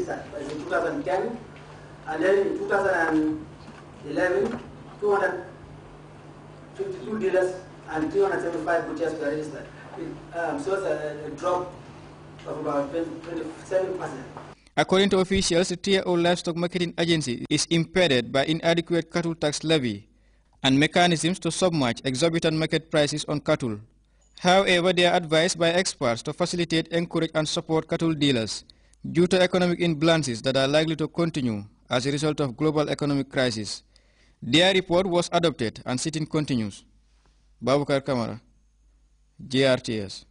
registered in 2010, and then in 2011, 252 dealers and 375 butchers were registered. So it's a drop of about 27%. According to officials, the Tier-O Livestock Marketing Agency is impeded by inadequate cattle tax levy and mechanisms to submerge exorbitant market prices on cattle. However, they are advised by experts to facilitate, encourage and support cattle dealers due to economic imbalances that are likely to continue as a result of global economic crisis. Their report was adopted and sitting continues. Babukar Kamara, GRTS.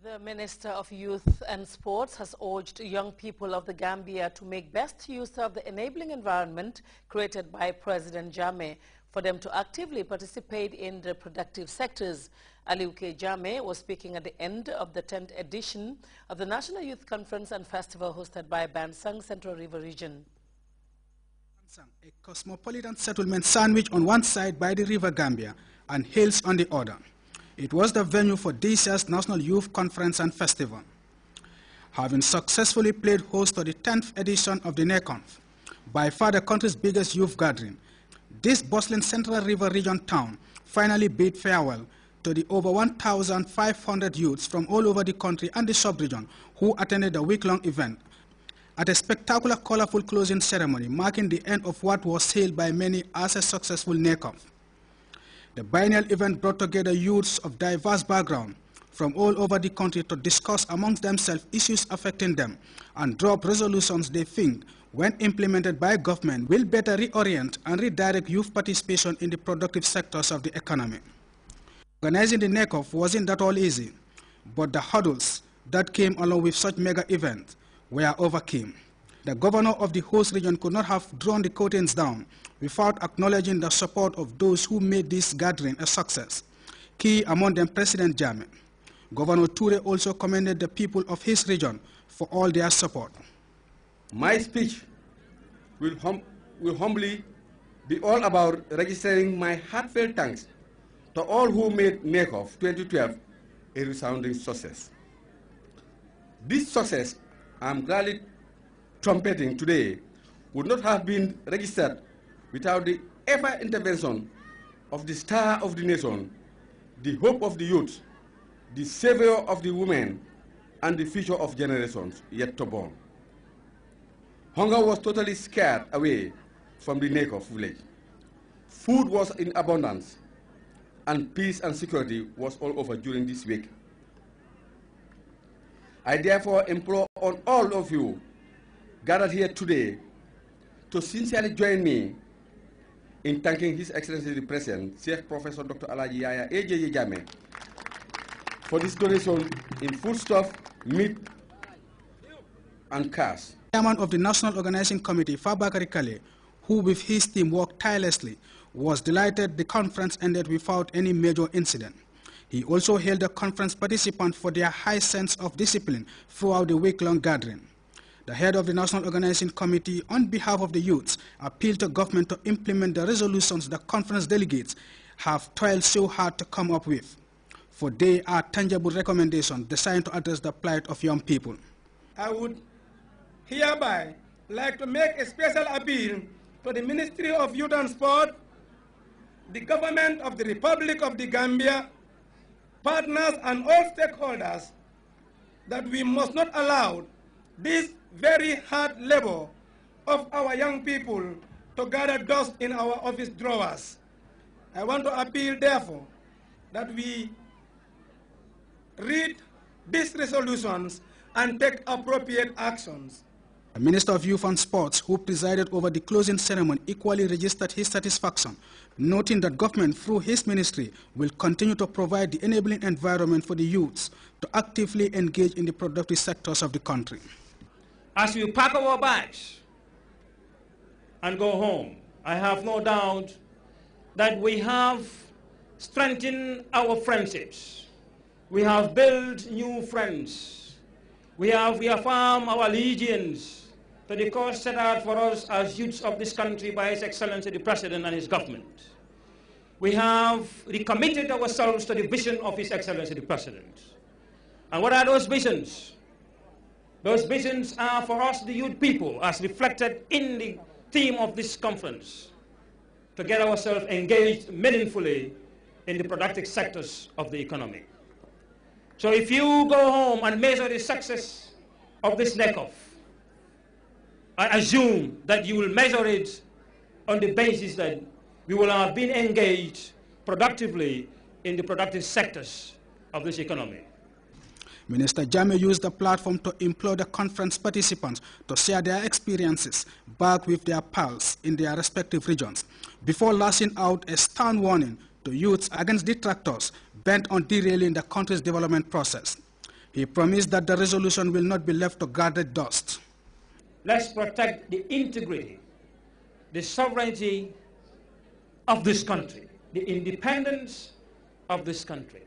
The Minister of Youth and Sports has urged young people of the Gambia to make best use of the enabling environment created by President Jammeh for them to actively participate in the productive sectors. Aliu K. Jammeh was speaking at the end of the 10th edition of the National Youth Conference and Festival hosted by Bansang Central River Region. A cosmopolitan settlement sandwiched on one side by the River Gambia and hills on the other. It was the venue for this year's National Youth Conference and Festival. Having successfully played host to the 10th edition of the NECONF, by far the country's biggest youth gathering, this bustling Central River Region town finally bid farewell to the over 1,500 youths from all over the country and the sub-region who attended the week-long event at a spectacular, colorful closing ceremony marking the end of what was hailed by many as a successful NECONF. The biennial event brought together youths of diverse backgrounds from all over the country to discuss amongst themselves issues affecting them and drop resolutions they think, when implemented by government, will better reorient and redirect youth participation in the productive sectors of the economy. Organizing the NECONF wasn't that all easy, but the hurdles that came along with such mega events were overcome. The governor of the host region could not have drawn the curtains down without acknowledging the support of those who made this gathering a success. Key among them President Jammeh. Governor Toure also commended the people of his region for all their support. My speech will humbly be all about registering my heartfelt thanks to all who made NECONF 2012 a resounding success. This success, I'm gladly trumpeting today, would not have been registered without the ever intervention of the star of the nation, the hope of the youth, the savior of the women, and the future of generations yet to born. Hunger was totally scared away from the NECONF village. Food was in abundance, and peace and security was all over during this week. I therefore implore on all of you gathered here today to sincerely join me in thanking His Excellency the President, Chief Professor Dr. Alaji Yaya A.J. Jammeh, for this donation in foodstuff, meat, and cash. Chairman of the National Organizing Committee, Fabakary Kale, who with his team worked tirelessly, was delighted the conference ended without any major incident. He also hailed the conference participants for their high sense of discipline throughout the week-long gathering. The head of the National Organizing Committee, on behalf of the youths, appealed to government to implement the resolutions the conference delegates have toiled so hard to come up with, for they are tangible recommendations designed to address the plight of young people. I would hereby like to make a special appeal to the Ministry of Youth and Sport, the government of the Republic of the Gambia, partners and all stakeholders, that we must not allow this very hard labor of our young people to gather dust in our office drawers. I want to appeal, therefore, that we read these resolutions and take appropriate actions. The Minister of Youth and Sports, who presided over the closing ceremony, equally registered his satisfaction, noting that government, through his ministry, will continue to provide the enabling environment for the youths to actively engage in the productive sectors of the country. As we pack our bags and go home, I have no doubt that we have strengthened our friendships. We have built new friends. We have reaffirmed our allegiance to the cause set out for us as youths of this country by His Excellency the President and his government. We have recommitted ourselves to the vision of His Excellency the President. And what are those visions? Those visions are for us, the youth people, as reflected in the theme of this conference, to get ourselves engaged meaningfully in the productive sectors of the economy. So if you go home and measure the success of this NECOF, I assume that you will measure it on the basis that we will have been engaged productively in the productive sectors of this economy. Minister Jammeh used the platform to implore the conference participants to share their experiences back with their pals in their respective regions, before lashing out a stern warning to youths against detractors bent on derailing the country's development process. He promised that the resolution will not be left to gather dust. Let's protect the integrity, the sovereignty of this country, the independence of this country.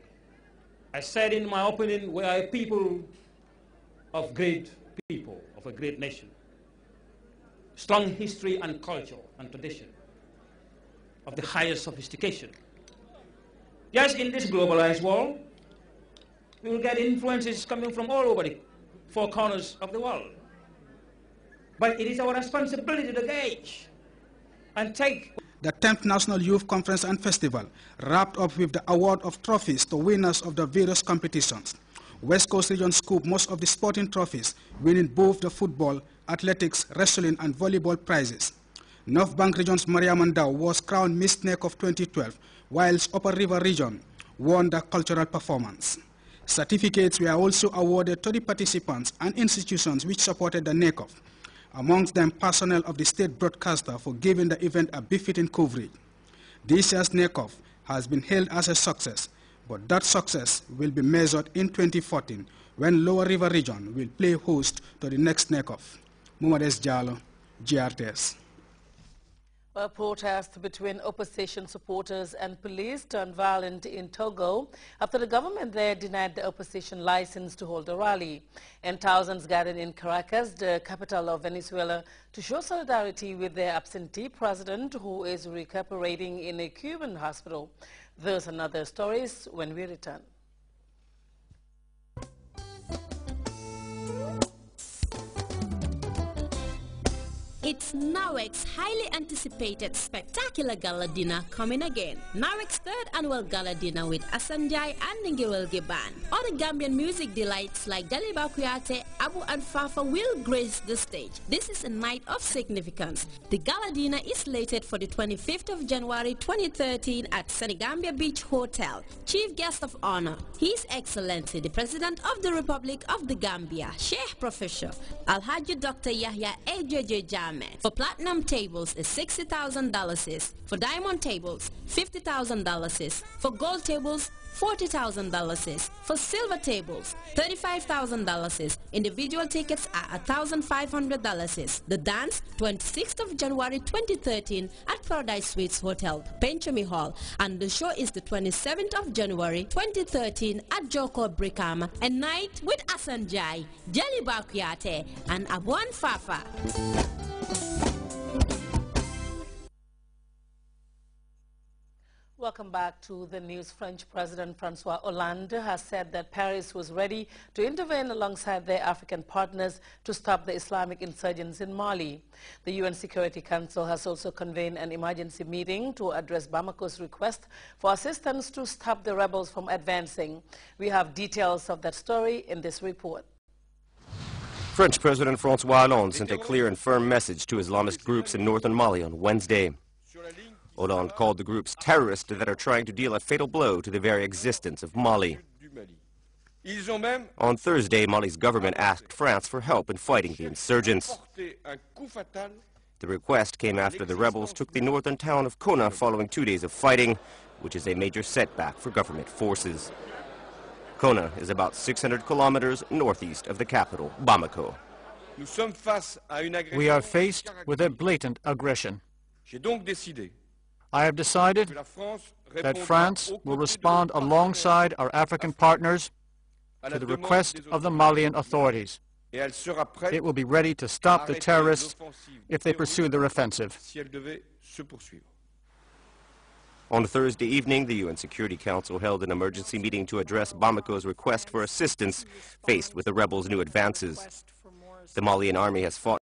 I said in my opening, we are a people, of a great nation. Strong history and culture and tradition, of the highest sophistication. Yes, in this globalized world, we will get influences coming from all over the four corners of the world. But it is our responsibility to gauge and take. The 10th National Youth Conference and Festival wrapped up with the award of trophies to winners of the various competitions. West Coast Region scooped most of the sporting trophies, winning both the football, athletics, wrestling and volleyball prizes. North Bank Region's Maria Mandao was crowned Miss NECOF 2012, whilst Upper River Region won the cultural performance. Certificates were also awarded to the participants and institutions which supported the NECOF, amongst them personnel of the state broadcaster for giving the event a befitting coverage. This year's NECOF has been hailed as a success, but that success will be measured in 2014 when Lower River Region will play host to the next NECOF. Mumades Jalo, Grts. A protest between opposition supporters and police turned violent in Togo after the government there denied the opposition license to hold a rally. And thousands gathered in Caracas, the capital of Venezuela, to show solidarity with their absentee president, who is recuperating in a Cuban hospital. There's another stories when we return. It's NAWEC's highly anticipated spectacular gala dinner coming again. NAWEC's third annual gala dinner with Asanjai and Ngirel Giban. Other Gambian music delights like Daliba Kuyate, Abu and Fafa will grace the stage. This is a night of significance. The gala dinner is slated for the 25th of January 2013 at Senegambia Beach Hotel. Chief guest of honor, His Excellency the President of the Republic of the Gambia, Sheikh Professor Alhaji Dr. Yahya AJJ Jame. For platinum tables is $60,000, for diamond tables $50,000, for gold tables $40,000, for silver tables $35,000. Individual tickets are $1,500. The dance 26th of January 2013 at Paradise Suites Hotel, Penchami Hall, and the show is the 27th of January 2013 at Joko Brikama, a night with Asanjai, Jelly Bakuyate and Abuan Fafa. Welcome back to the news. French President Francois Hollande has said that Paris was ready to intervene alongside their African partners to stop the Islamic insurgents in Mali. The UN Security Council has also convened an emergency meeting to address Bamako's request for assistance to stop the rebels from advancing. We have details of that story in this report. French President Francois Hollande sent a clear and firm message to Islamist groups in northern Mali on Wednesday. Hollande called the groups terrorists that are trying to deal a fatal blow to the very existence of Mali. On Thursday, Mali's government asked France for help in fighting the insurgents. The request came after the rebels took the northern town of Kona following 2 days of fighting, which is a major setback for government forces. Kona is about 600 kilometers northeast of the capital, Bamako. We are faced with a blatant aggression. I have decided that France will respond alongside our African partners to the request of the Malian authorities. It will be ready to stop the terrorists if they pursue their offensive. On Thursday evening, the UN Security Council held an emergency meeting to address Bamako's request for assistance faced with the rebels' new advances. The Malian army has fought